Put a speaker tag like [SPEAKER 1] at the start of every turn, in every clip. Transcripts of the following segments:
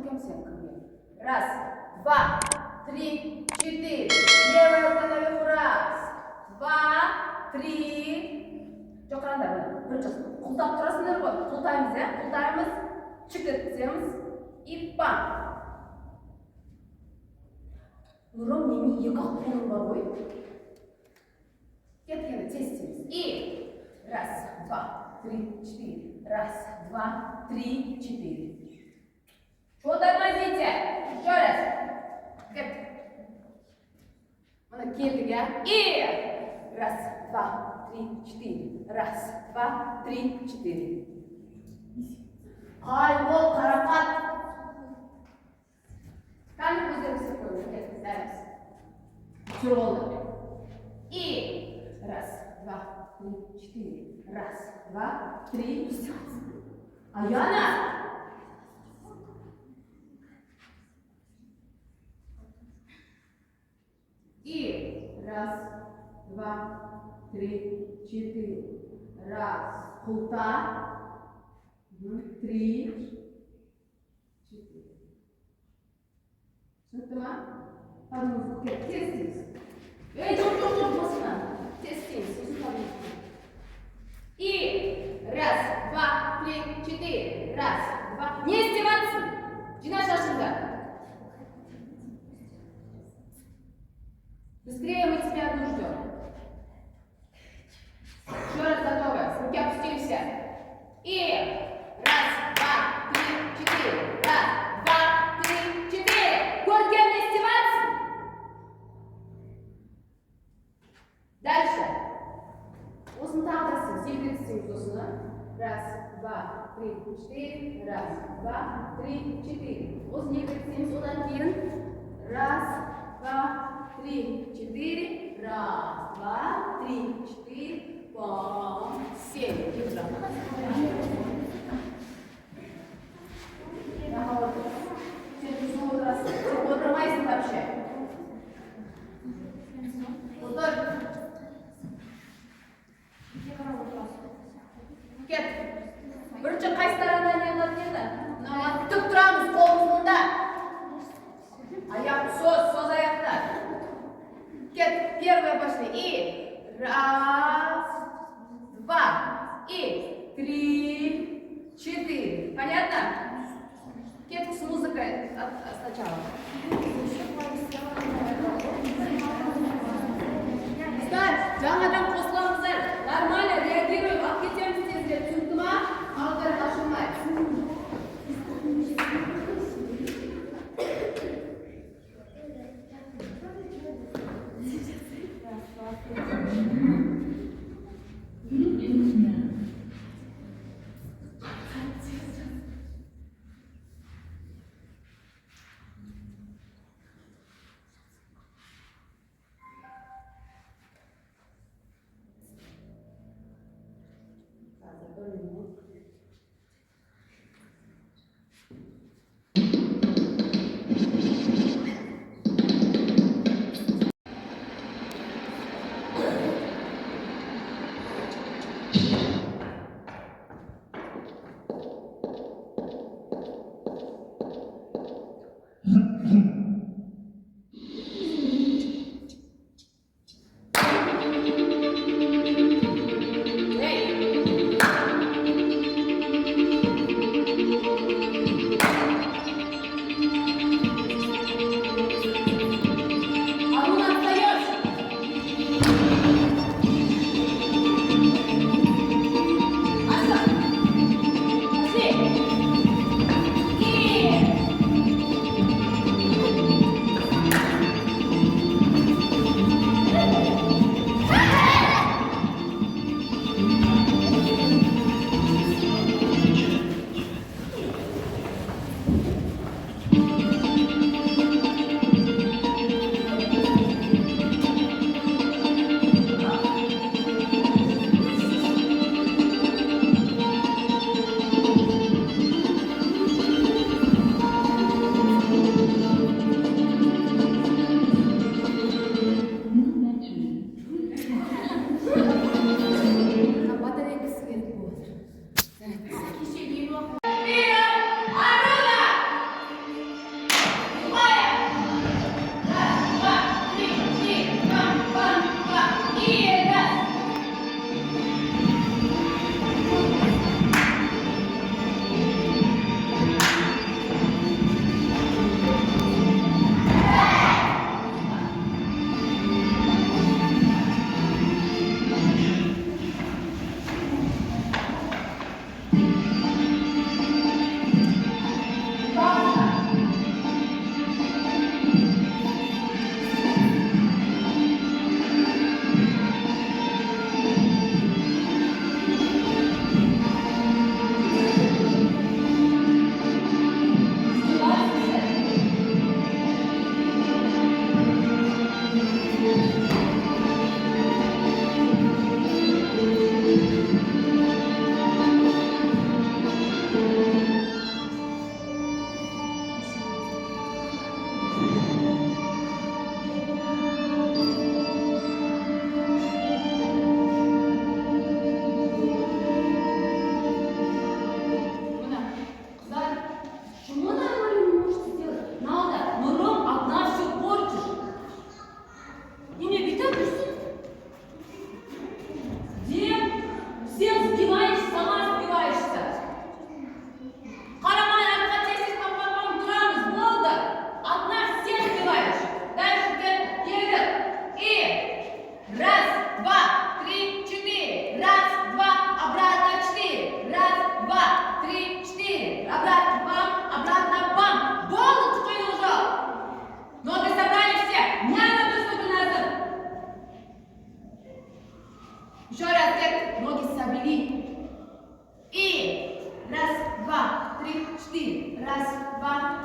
[SPEAKER 1] кем всем ко мне. Раз, два, три, четыре. Левая рука наверху. Раз, два, три. Жоқ қараңдар, бірінші құлтап тұрасыңдар ғой. Құлтаймыз, құлтаймыз, чік еткіземіз. И пам. Нұрым, менің екі ақ қолым бар ғой. Кеткені тез істейміз. И раз, два, три, четыре. Раз, два, три, четыре. Что тормозите? Еще раз. Mana keldik ya. И раз, два, три, четыре. Раз, два, три, четыре. Ай, ол қарақат. Қанды көздеріңізді қойыңыз. Дәріміз. Жүр болды. И раз, два, три, четыре. Раз, два, три. Аяна. И раз, два, три, четыре. Раз, құлта. Три, четыре. Түсінікті ма? Подымыз тез істейміз. Жоқ, босына. Тез істейміз. И раз, два, три, четыре. Раз, два. Не издеваться. Жина шашыңды. Быстрее мы тебя одну ждем. Еще раз готовы. Руки опустимся. И раз, два, три, четыре. Раз, два, три, четыре. Горьким не издеваться. Дальше. Осыны тағдырсың. Селбетсің осыны. Раз, два, три, четыре. Раз, два, три, четыре. Осыны селбетсің. Одан кейін. Раз, два, три, четыре. Раз, два, три, четыре. 7. Держа. Отырмайсың вообще. Отыр. Кет. Бірінші қайсы тарапынан не қылатын еді? Тік тұрамыз, қолымыз мұнда. Аяқ соз аяқтар. Кет. Первое пошли. И раз, два, и три, четыре. Понятно? Кетки с музыкой сначала. Стать, жаңадан қосыламыздар. Нормально реагируй. Алып кетеміз тезірек. Түсінікті ма? Алдары ашылмай.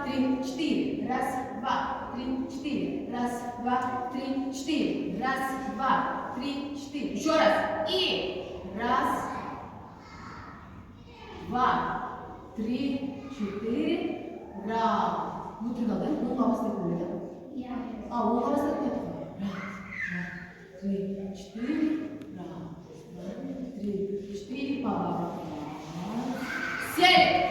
[SPEAKER 1] три, четыре. Раз, два, три, четыре. Раз, два, три, четыре. Раз, два, три, четыре. Еще раз. И раз, два, три, четыре. Раз. Внутри надо, да? Ну, мама стоит на меня. А, у мамы стоит нет. Раз, два, три, четыре. Раз, два, три, четыре. Папа. Сели.